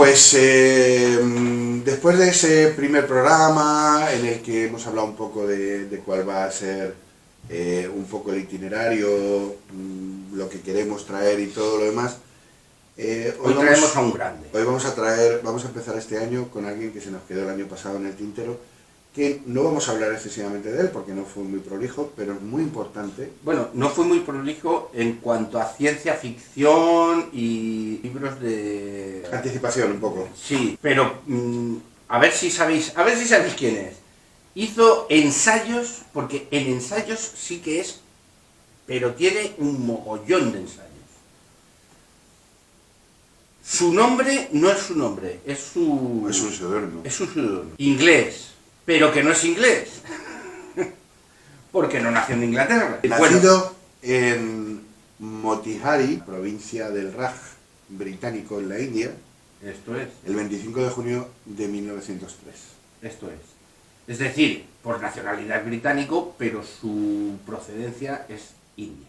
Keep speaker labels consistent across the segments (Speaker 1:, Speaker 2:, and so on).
Speaker 1: Pues después de ese primer programa en el que hemos hablado un poco de cuál va a ser un poco el itinerario, lo que queremos traer y todo lo demás,
Speaker 2: hoy traemos a un grande.
Speaker 1: Hoy vamos a empezar este año con alguien que se nos quedó el año pasado en el tintero, que no vamos a hablar excesivamente de él porque no fue muy prolijo, pero es muy importante.
Speaker 2: Bueno, no fue muy prolijo en cuanto a ciencia ficción y libros de...
Speaker 1: Anticipación un poco.
Speaker 2: Sí, pero a ver si sabéis quién es. Hizo ensayos, porque en ensayos sí que es, pero tiene un mogollón de ensayos. Su nombre no es su nombre, es un
Speaker 1: seudónimo.
Speaker 2: Es un seudónimo. Inglés. Pero que no es inglés, porque no nació en Inglaterra.
Speaker 1: Nacido en Motihari, provincia del Raj británico en la India,
Speaker 2: esto es,
Speaker 1: el 25 de junio de 1903.
Speaker 2: Esto es decir, por nacionalidad británico, pero su procedencia es india.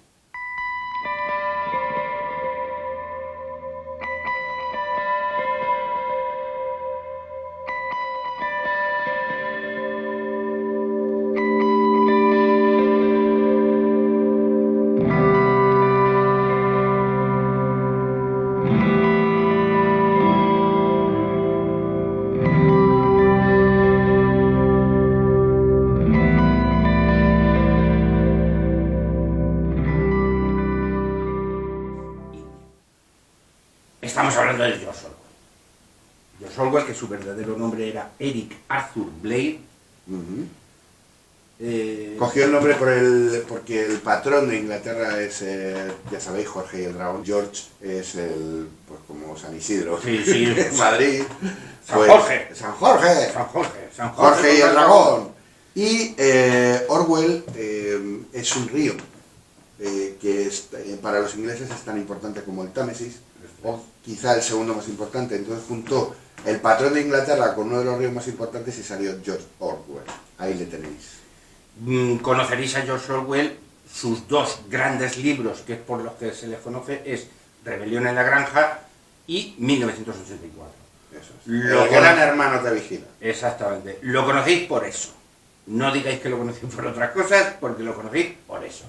Speaker 2: Estamos hablando de George Orwell. George Orwell, que su verdadero nombre era Eric Arthur Blair.
Speaker 1: Cogió el nombre porque el patrón de Inglaterra es, ya sabéis, Jorge y el dragón. George es pues como San Isidro.
Speaker 2: Sí.
Speaker 1: Madrid.
Speaker 2: San Jorge.
Speaker 1: San Jorge y el dragón. Y Orwell es un río que para los ingleses es tan importante como el Támesis, o quizá el segundo más importante. Entonces juntó el patrón de Inglaterra con uno de los ríos más importantes y salió George Orwell. Ahí le tenéis.
Speaker 2: Conoceréis a George Orwell, sus dos grandes libros, que es por los que se les conoce, es Rebelión en la Granja y 1984.
Speaker 1: Eso es. El gran hermano te vigila.
Speaker 2: Exactamente. Lo conocéis por eso. No digáis que lo conocéis por otras cosas, porque lo conocéis por eso.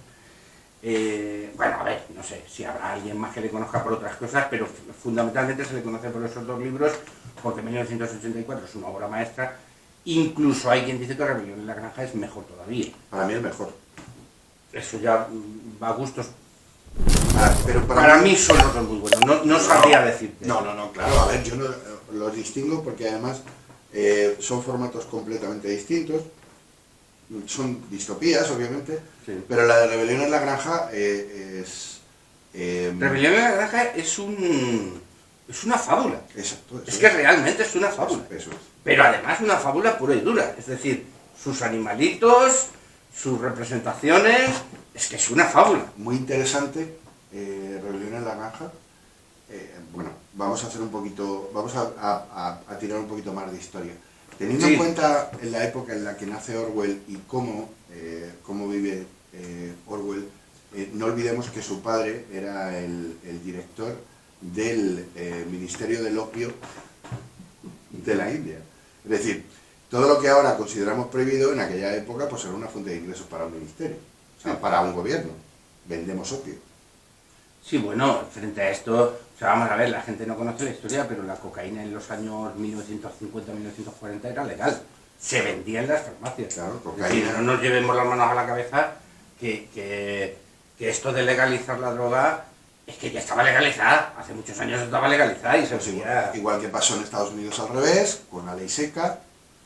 Speaker 2: Bueno, a ver, no sé si habrá alguien más que le conozca por otras cosas, pero fundamentalmente se le conoce por esos dos libros, porque 1984 es una obra maestra. Incluso hay quien dice que Rebelión en la Granja es mejor todavía.
Speaker 1: Para mí es mejor.
Speaker 2: Eso ya va a gustos.
Speaker 1: Pero
Speaker 2: para mí son los dos muy buenos, no sabría decirte.
Speaker 1: No, claro, a ver, yo no los distingo porque además son formatos completamente distintos. Son distopías, obviamente, sí. Pero la de Rebelión en la Granja es...
Speaker 2: Rebelión en la Granja es una fábula.
Speaker 1: Exacto.
Speaker 2: Es que realmente es una fábula.
Speaker 1: Eso es.
Speaker 2: Pero además una fábula pura y dura. Es decir, sus animalitos, sus representaciones, es que es una fábula.
Speaker 1: Muy interesante, Rebelión en la Granja. Bueno, vamos a hacer un poquito, vamos a tirar un poquito más de historia. Teniendo en cuenta en la época en la que nace Orwell y cómo vive Orwell, no olvidemos que su padre era el director del Ministerio del Opio de la India. Es decir, todo lo que ahora consideramos prohibido en aquella época pues era una fuente de ingresos para un ministerio, o sea, para un gobierno. Vendemos opio.
Speaker 2: Sí, bueno, frente a esto, o sea, vamos a ver, la gente no conoce la historia, pero la cocaína en los años 1950-1940 era legal. Se vendía en las farmacias.
Speaker 1: Claro, cocaína.
Speaker 2: Es decir, no nos llevemos las manos a la cabeza que esto de legalizar la droga es que ya estaba legalizada. Hace muchos años estaba legalizada y se veía...
Speaker 1: Igual que pasó en Estados Unidos al revés, con la ley seca.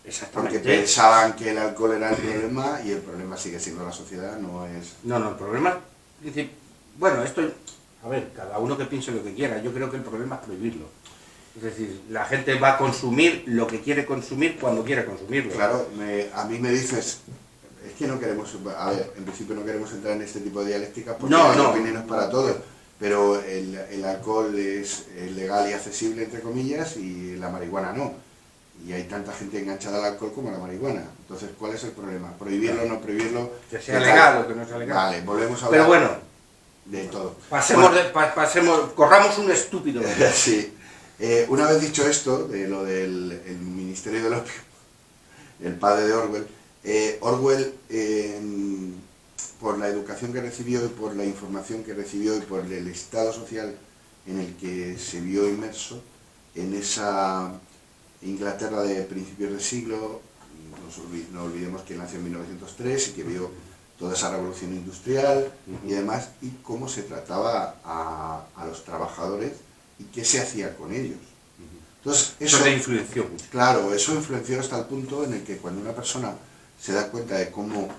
Speaker 2: Exactamente.
Speaker 1: Porque pensaban que el alcohol era el problema y el problema sigue siendo la sociedad, no es...
Speaker 2: No, el problema... Bueno, esto... A ver, cada uno que piense lo que quiera. Yo creo que el problema es prohibirlo. Es decir, la gente va a consumir lo que quiere consumir cuando quiera consumirlo.
Speaker 1: Claro, a mí me dices, es que no queremos, a ver, en principio no queremos entrar en este tipo de dialéctica porque hay opiniones para todos, pero el alcohol es legal y accesible, entre comillas, y la marihuana no. Y hay tanta gente enganchada al alcohol como a la marihuana. Entonces, ¿cuál es el problema? ¿Prohibirlo o no prohibirlo?
Speaker 2: Que sea legal o que no sea legal.
Speaker 1: Vale, volvemos a hablar.
Speaker 2: Pero bueno,
Speaker 1: de todo.
Speaker 2: Pasemos, corramos un estúpido.
Speaker 1: Sí. Una vez dicho esto, de lo del el Ministerio del Opio, el padre de Orwell, Orwell, por la educación que recibió y por la información que recibió y por el estado social en el que se vio inmerso, en esa Inglaterra de principios de siglo, no olvidemos que nació en 1903 y que vio toda esa revolución industrial y demás, y cómo se trataba a los trabajadores y qué se hacía con ellos. Entonces,
Speaker 2: eso le influenció mucho.
Speaker 1: Claro, eso influenció hasta el punto en el que cuando una persona se da cuenta de cómo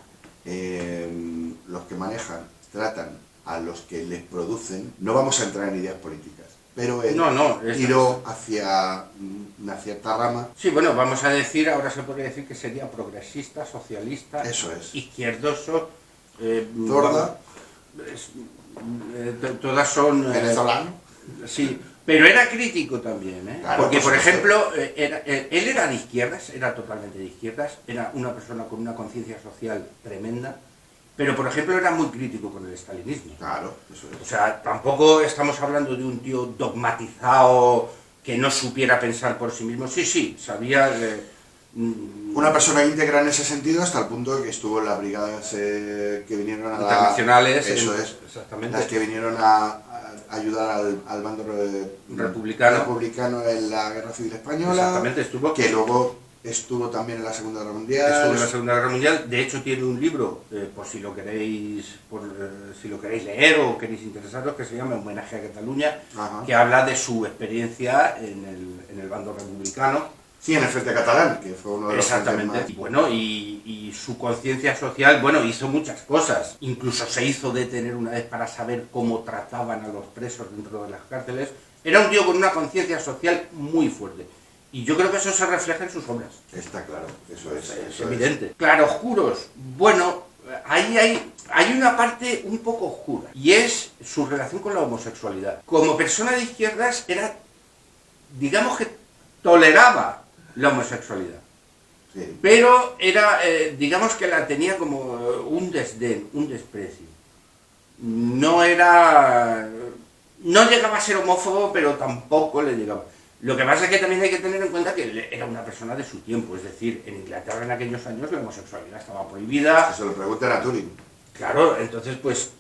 Speaker 1: los que manejan tratan a los que les producen, no vamos a entrar en ideas políticas, pero él tiró hacia una cierta rama.
Speaker 2: Sí, bueno, vamos a decir, ahora se podría decir que sería progresista, socialista,
Speaker 1: eso es,
Speaker 2: izquierdoso,
Speaker 1: Zorda,
Speaker 2: todas son...
Speaker 1: venezolano.
Speaker 2: Sí, pero era crítico también, ¿eh?
Speaker 1: Claro,
Speaker 2: porque por ejemplo, él era de izquierdas, era totalmente de izquierdas, era una persona con una conciencia social tremenda, pero por ejemplo era muy crítico con el estalinismo.
Speaker 1: Claro, eso es.
Speaker 2: O sea, tampoco estamos hablando de un tío dogmatizado que no supiera pensar por sí mismo. Sí, sabía...
Speaker 1: una persona íntegra en ese sentido, hasta el punto de que estuvo en las brigadas que vinieron a
Speaker 2: internacionales,
Speaker 1: eso es,
Speaker 2: exactamente,
Speaker 1: las que vinieron a ayudar al bando republicano en la Guerra Civil Española,
Speaker 2: exactamente, estuvo,
Speaker 1: que luego estuvo también en la Segunda Guerra Mundial.
Speaker 2: Estuvo en la Segunda Guerra Mundial. De hecho tiene un libro, por si lo queréis leer o queréis interesaros, que se llama Homenaje a Cataluña. Ajá. Que habla de su experiencia en el bando republicano.
Speaker 1: Sí, en el Frente Catalán, que fue uno de los...
Speaker 2: Exactamente. Más... Bueno, y su conciencia social, bueno, hizo muchas cosas. Incluso se hizo detener una vez para saber cómo trataban a los presos dentro de las cárceles. Era un tío con una conciencia social muy fuerte. Y yo creo que eso se refleja en sus obras.
Speaker 1: Está claro, eso es.
Speaker 2: Es evidente. Claroscuros. Bueno, ahí hay una parte un poco oscura. Y es su relación con la homosexualidad. Como persona de izquierdas era, digamos que toleraba la homosexualidad. Sí. Pero era, digamos que la tenía como un desdén, un desprecio. No llegaba a ser homófobo, pero tampoco le llegaba. Lo que pasa es que también hay que tener en cuenta que era una persona de su tiempo, es decir, en Inglaterra en aquellos años la homosexualidad estaba prohibida.
Speaker 1: Se lo preguntan a Turing.
Speaker 2: Claro, entonces pues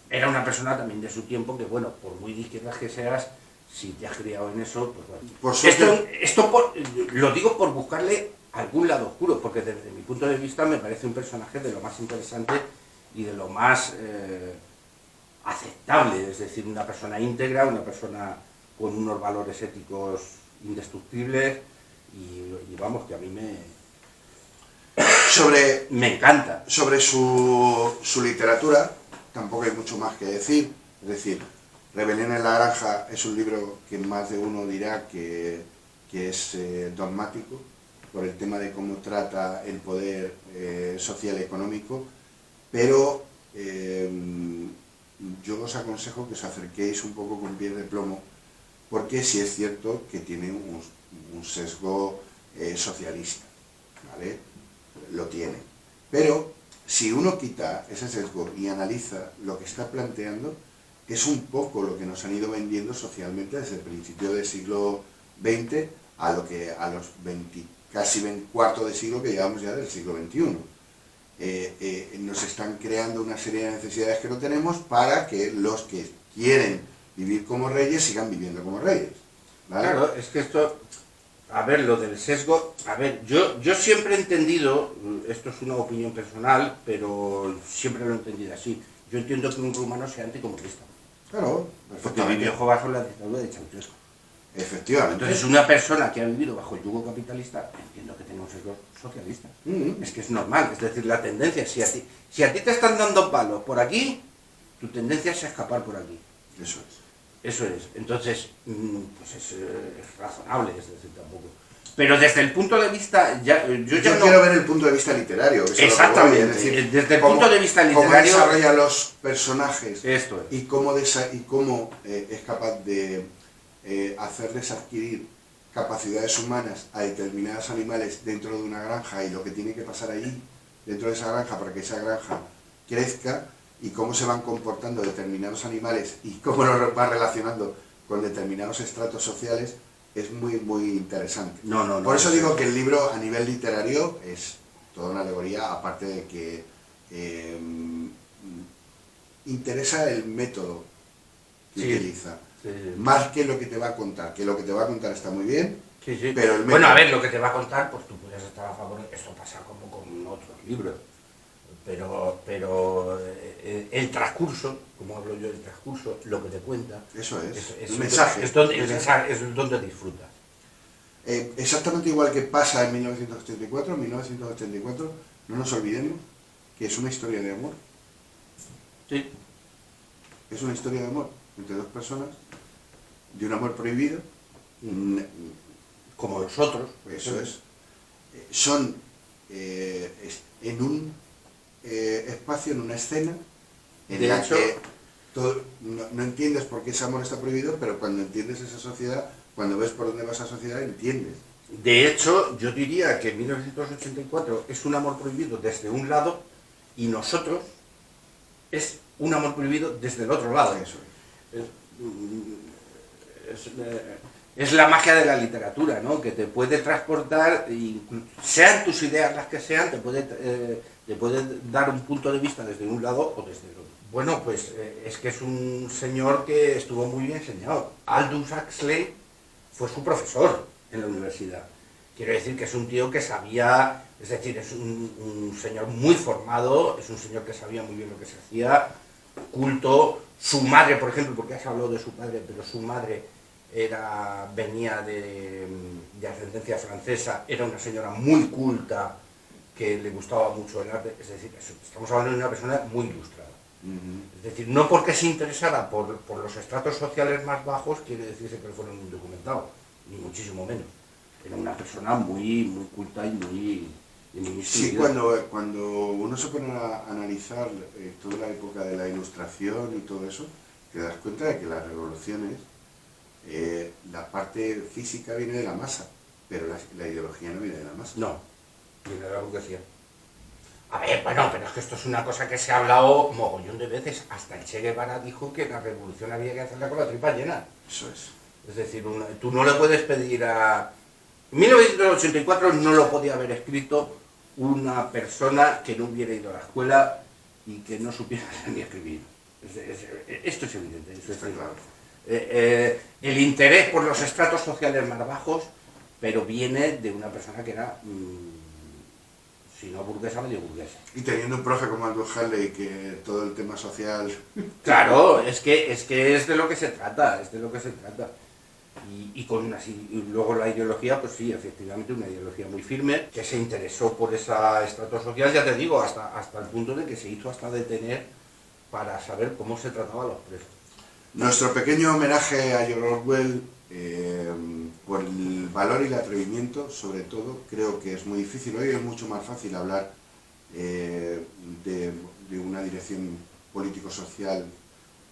Speaker 2: era una persona también de su tiempo que, bueno, por muy de izquierdas que seas, si te has criado en eso, pues bueno.
Speaker 1: Por suerte...
Speaker 2: Esto lo digo por buscarle algún lado oscuro, porque desde mi punto de vista me parece un personaje de lo más interesante y de lo más aceptable, es decir, una persona íntegra, una persona con unos valores éticos indestructibles y vamos, que a mí me encanta.
Speaker 1: Sobre su literatura, tampoco hay mucho más que decir, es decir, Rebelión en la Granja es un libro que más de uno dirá que es dogmático por el tema de cómo trata el poder social y económico, pero yo os aconsejo que os acerquéis un poco con pies de plomo, porque sí es cierto que tiene un sesgo socialista, ¿vale? Lo tiene. Pero si uno quita ese sesgo y analiza lo que está planteando, es un poco lo que nos han ido vendiendo socialmente desde el principio del siglo XX a los casi cuarto de siglo que llevamos ya del siglo XXI. Nos están creando una serie de necesidades que no tenemos para que los que quieren vivir como reyes sigan viviendo como reyes, ¿vale?
Speaker 2: Claro, es que esto, a ver, lo del sesgo, a ver, yo siempre he entendido, esto es una opinión personal, pero siempre lo he entendido así, yo entiendo que un rumano sea anticomunista.
Speaker 1: Claro,
Speaker 2: porque vivió bajo la dictadura de Ceausescu.
Speaker 1: Efectivamente.
Speaker 2: Entonces una persona que ha vivido bajo el yugo capitalista, entiendo que tenga un sesgo socialista. Es que es normal, es decir, la tendencia, si a ti te están dando palos por aquí, tu tendencia es a escapar por aquí.
Speaker 1: Eso es.
Speaker 2: Eso es. Entonces, pues es razonable, es decir, tampoco. Pero desde el punto de vista, yo no
Speaker 1: quiero ver el punto de vista literario.
Speaker 2: Exactamente.
Speaker 1: Es decir,
Speaker 2: desde el punto de vista literario,
Speaker 1: cómo desarrolla los personajes.
Speaker 2: Esto es.
Speaker 1: Y cómo es capaz de hacerles adquirir capacidades humanas a determinados animales dentro de una granja y lo que tiene que pasar allí, dentro de esa granja, para que esa granja crezca, y cómo se van comportando determinados animales y cómo los va relacionando con determinados estratos sociales, es muy, muy interesante.
Speaker 2: No.
Speaker 1: Por eso digo que el libro a nivel literario es toda una alegoría, aparte de que interesa el método que utiliza.
Speaker 2: Sí.
Speaker 1: Más que lo que te va a contar, que lo que te va a contar está muy bien,
Speaker 2: Sí.
Speaker 1: pero el método...
Speaker 2: Bueno, a ver, lo que te va a contar, pues tú puedes estar a favor, esto pasa como con otros libros, pero el transcurso, como hablo yo del transcurso, lo que te cuenta...
Speaker 1: Eso es,
Speaker 2: el
Speaker 1: el mensaje.
Speaker 2: Es donde disfrutas.
Speaker 1: Exactamente igual que pasa en 1984, no nos olvidemos que es una historia de amor.
Speaker 2: Sí.
Speaker 1: Es una historia de amor entre dos personas, de un amor prohibido,
Speaker 2: Como nosotros.
Speaker 1: eso es. Son en un espacio, en una escena, en la que no entiendes por qué ese amor está prohibido, pero cuando entiendes esa sociedad, cuando ves por dónde va esa sociedad, entiendes.
Speaker 2: De hecho, yo diría que 1984 es un amor prohibido desde un lado y nosotros es un amor prohibido desde el otro lado.
Speaker 1: Eso
Speaker 2: Es la magia de la literatura, ¿no? Que te puede transportar, sean tus ideas las que sean, te puede dar un punto de vista desde un lado o desde el otro. Bueno, pues es que es un señor que estuvo muy bien enseñado. Aldous Huxley fue su profesor en la universidad. Quiero decir que es un tío que sabía, es decir, es un señor muy formado, es un señor que sabía muy bien lo que se hacía, culto. Su madre, por ejemplo, porque has hablado de su padre, pero su madre venía de ascendencia francesa, era una señora muy culta, que le gustaba mucho el arte, es decir, estamos hablando de una persona muy ilustrada. Es decir, no porque se interesara por los estratos sociales más bajos, quiere decirse que fueron indocumentados, ni muchísimo menos. Era una persona muy, muy culta y muy instruida.
Speaker 1: Sí, cuando uno se pone a analizar toda la época de la Ilustración y todo eso, te das cuenta de que las revoluciones, la parte física viene de la masa, pero la ideología no viene de la masa.
Speaker 2: No, viene de la burguesía. A ver, bueno, pero es que esto es una cosa que se ha hablado mogollón de veces. Hasta el Che Guevara dijo que la revolución había que hacerla con la tripa llena.
Speaker 1: Eso es.
Speaker 2: Es decir, tú no le puedes pedir a... 1984 no lo podía haber escrito una persona que no hubiera ido a la escuela y que no supiera ni escribir. Esto es evidente. Esto
Speaker 1: está claro.
Speaker 2: El interés por los estratos sociales más bajos, pero viene de una persona que era... si no burguesa, medio burguesa.
Speaker 1: Y teniendo un profe como Aldous Huxley, que todo el tema social...
Speaker 2: Claro, es que es de lo que se trata, es de lo que se trata. Y luego la ideología, pues sí, efectivamente una ideología muy firme, que se interesó por esa estrato social, ya te digo, hasta el punto de que se hizo hasta detener para saber cómo se trataba a los presos.
Speaker 1: Nuestro pequeño homenaje a George Orwell, por el valor y el atrevimiento, sobre todo, creo que es muy difícil. Hoy es mucho más fácil hablar de una dirección político-social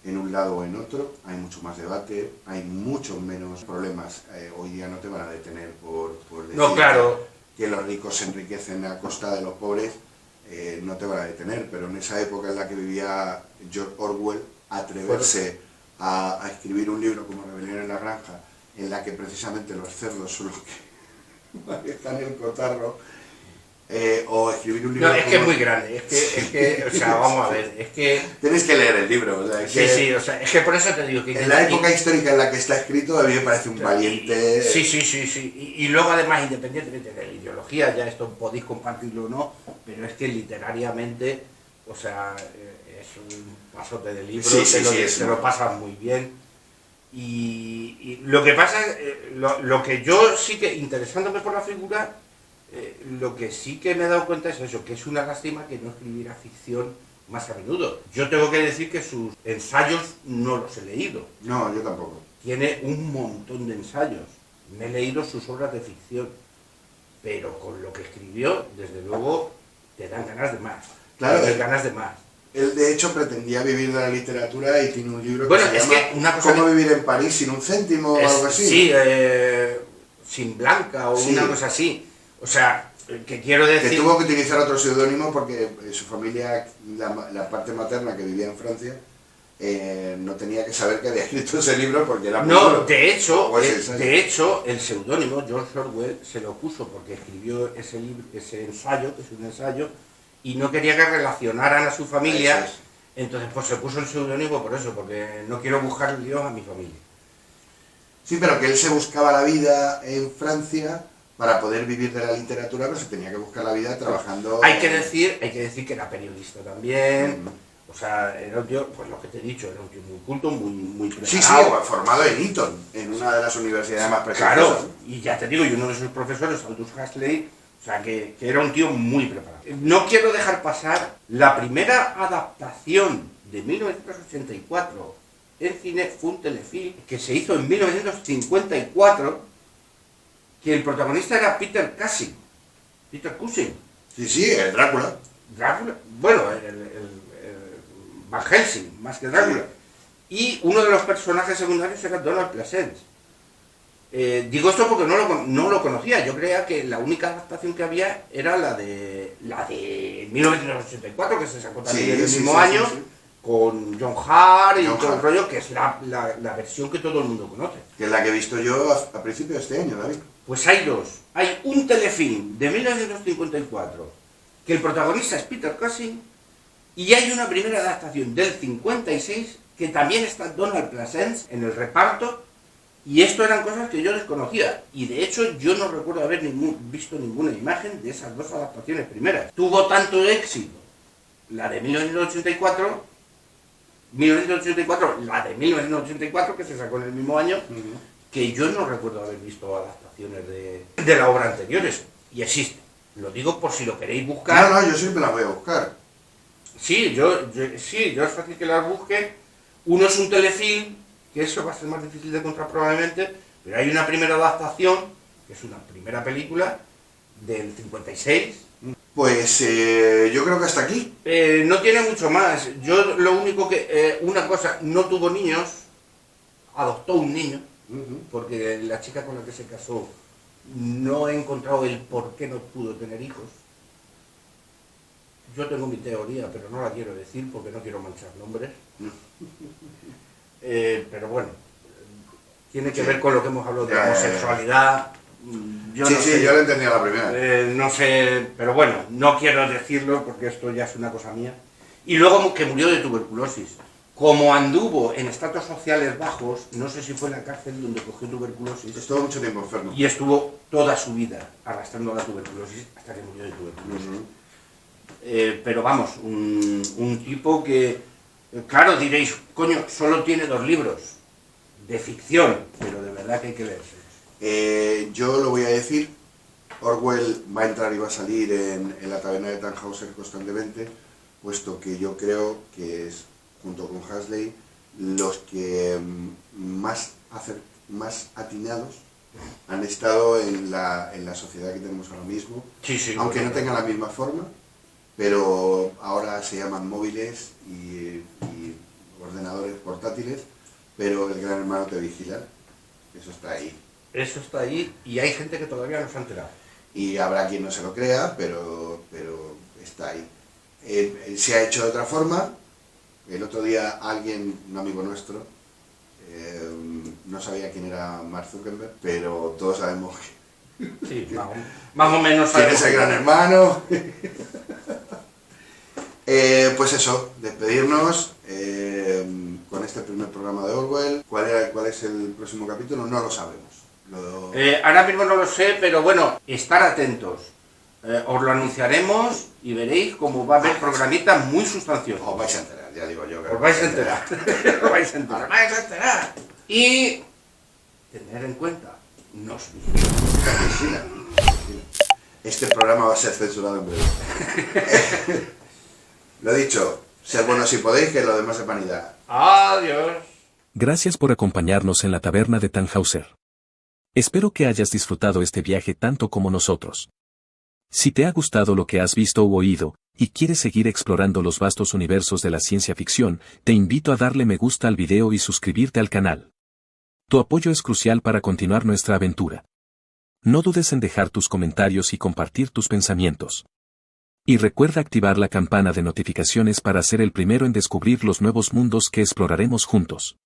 Speaker 1: en un lado o en otro, hay mucho más debate, hay muchos menos problemas. Hoy día no te van a detener por decir
Speaker 2: no, claro,
Speaker 1: que los ricos se enriquecen a costa de los pobres, no te van a detener, pero en esa época en la que vivía George Orwell, atreverse a escribir un libro como Rebelión en la Granja, en la que precisamente los cerdos son los que están en el cotarro, o escribir un libro...
Speaker 2: No, es que es muy grande, es que, o sea, vamos a ver, es que...
Speaker 1: Tienes que leer el libro, o sea,
Speaker 2: sí, o sea, es que por eso te digo que...
Speaker 1: En la época histórica en la que está escrito, a mí me parece un valiente...
Speaker 2: Sí, y luego además, independientemente de la ideología, ya esto podéis compartirlo o no, pero es que literariamente, o sea, es un pasote de libro, te lo pasas muy bien. Y lo que pasa, lo que yo sí que, interesándome por la figura, lo que sí que me he dado cuenta es eso, que es una lástima que no escribiera ficción más a menudo. Yo tengo que decir que sus ensayos no los he leído.
Speaker 1: No, yo tampoco.
Speaker 2: Tiene un montón de ensayos. Me he leído sus obras de ficción, pero con lo que escribió, desde luego, te dan ganas de más.
Speaker 1: Claro,
Speaker 2: te dan ganas de más.
Speaker 1: Él, de hecho, pretendía vivir de la literatura y tiene un libro que
Speaker 2: bueno,
Speaker 1: se
Speaker 2: es
Speaker 1: llama
Speaker 2: que una cosa
Speaker 1: ¿Cómo vivir en París sin un céntimo? O algo así.
Speaker 2: Sí, sin blanca o sí, una cosa así. O sea, que quiero decir...
Speaker 1: Que tuvo que utilizar otro seudónimo porque su familia, la parte materna que vivía en Francia, no tenía que saber que había escrito ese libro porque era muy
Speaker 2: No,
Speaker 1: duro.
Speaker 2: de hecho,
Speaker 1: O ese ensayo.
Speaker 2: el seudónimo George Orwell se lo puso porque escribió ese libro, ese ensayo, que es un ensayo, y no quería que relacionaran a su familia,
Speaker 1: Eso es.
Speaker 2: entonces pues se puso el seudónimo por eso, porque no quiero buscar líos a mi familia.
Speaker 1: Sí, pero que él se buscaba la vida en Francia para poder vivir de la literatura, pero se tenía que buscar la vida trabajando...
Speaker 2: Hay que decir que era periodista también.
Speaker 1: Mm.
Speaker 2: O sea, era un tío, pues lo que te he dicho, era un tío muy culto, muy
Speaker 1: Sí,
Speaker 2: preparado.
Speaker 1: formado en Eton, en una de las universidades más prestigiosas.
Speaker 2: Claro, y ya te digo, y uno de sus profesores, Aldous Huxley, o sea, que era un tío muy preparado. No quiero dejar pasar la primera adaptación de 1984 en cine, fue un telefilm que se hizo en 1954, que el protagonista era Peter Cushing.
Speaker 1: Sí, el Drácula.
Speaker 2: Drácula, bueno, el Van Helsing, más que Drácula. Y uno de los personajes secundarios era Donald Pleasence. Digo esto porque no lo conocía. Yo creía que la única adaptación que había era la de 1984, que se sacó también en el mismo año, con John Hart y todo el rollo, que es la versión que todo el mundo conoce.
Speaker 1: Que es la que he visto yo a principios de este año, David.
Speaker 2: Pues hay dos. Hay un telefilm de 1954, que el protagonista es Peter Cushing, y hay una primera adaptación del 56, que también está Donald Pleasence en el reparto, y esto eran cosas que yo desconocía, y de hecho yo no recuerdo haber visto ninguna imagen de esas dos adaptaciones primeras. Tuvo tanto éxito la de 1984, la de 1984, que se sacó en el mismo año, que yo no recuerdo haber visto adaptaciones de la obra anteriores, y existe. Lo digo por si lo queréis buscar.
Speaker 1: No, yo siempre las voy a buscar.
Speaker 2: Sí, yo es fácil que las busque. Uno es un telefilm, que eso va a ser más difícil de encontrar probablemente, pero hay una primera adaptación, que es una primera película, del 56.
Speaker 1: Pues yo creo que hasta aquí.
Speaker 2: No tiene mucho más. Yo lo único que... una cosa, no tuvo niños, adoptó un niño, porque la chica con la que se casó no he encontrado el por qué no pudo tener hijos. Yo tengo mi teoría, pero no la quiero decir porque no quiero manchar nombres. Pero bueno, tiene que ver con lo que hemos hablado de la homosexualidad.
Speaker 1: Yo lo entendía la primera.
Speaker 2: No sé, pero bueno, no quiero decirlo porque esto ya es una cosa mía. Y luego que murió de tuberculosis. Como anduvo en estratos sociales bajos, no sé si fue en la cárcel donde cogió tuberculosis.
Speaker 1: Estuvo mucho tiempo enfermo.
Speaker 2: Y estuvo toda su vida arrastrando la tuberculosis hasta que murió de tuberculosis. Pero vamos, un tipo que, claro, diréis, coño, solo tiene 2 libros de ficción, pero de verdad que hay que leerse.
Speaker 1: Yo lo voy a decir, Orwell va a entrar y va a salir en la taberna de Tannhäuser constantemente, puesto que yo creo que es, junto con Huxley, los que más atinados han estado en la sociedad que tenemos ahora mismo, aunque no tengan la misma forma, pero ahora se llaman móviles y ordenadores portátiles, pero el gran hermano te vigila, eso está ahí.
Speaker 2: Eso está ahí y hay gente que todavía no se ha enterado.
Speaker 1: Y habrá quien no se lo crea, pero está ahí. Se ha hecho de otra forma. El otro día alguien, un amigo nuestro, no sabía quién era Mark Zuckerberg, pero todos sabemos
Speaker 2: Sí, más o menos.
Speaker 1: quién es el gran hermano. Pues eso, despedirnos con este primer programa de Orwell. ¿Cuál es el próximo capítulo? No lo sabemos.
Speaker 2: Ahora mismo no lo sé, pero bueno, estar atentos. Os lo anunciaremos y veréis cómo va a haber programitas muy sustanciosos.
Speaker 1: Os vais a enterar, ya digo yo.
Speaker 2: Os vais a enterar. Os vais a enterar. Os vais a enterar. Y tener en cuenta, nos
Speaker 1: Vigila. Este programa va a ser censurado en breve. Lo dicho, ser buenos si podéis, que lo demás es vanidad.
Speaker 2: Adiós.
Speaker 3: Gracias por acompañarnos en la taberna de Tannhäuser. Espero que hayas disfrutado este viaje tanto como nosotros. Si te ha gustado lo que has visto u oído, y quieres seguir explorando los vastos universos de la ciencia ficción, te invito a darle me gusta al video y suscribirte al canal. Tu apoyo es crucial para continuar nuestra aventura. No dudes en dejar tus comentarios y compartir tus pensamientos. Y recuerda activar la campana de notificaciones para ser el primero en descubrir los nuevos mundos que exploraremos juntos.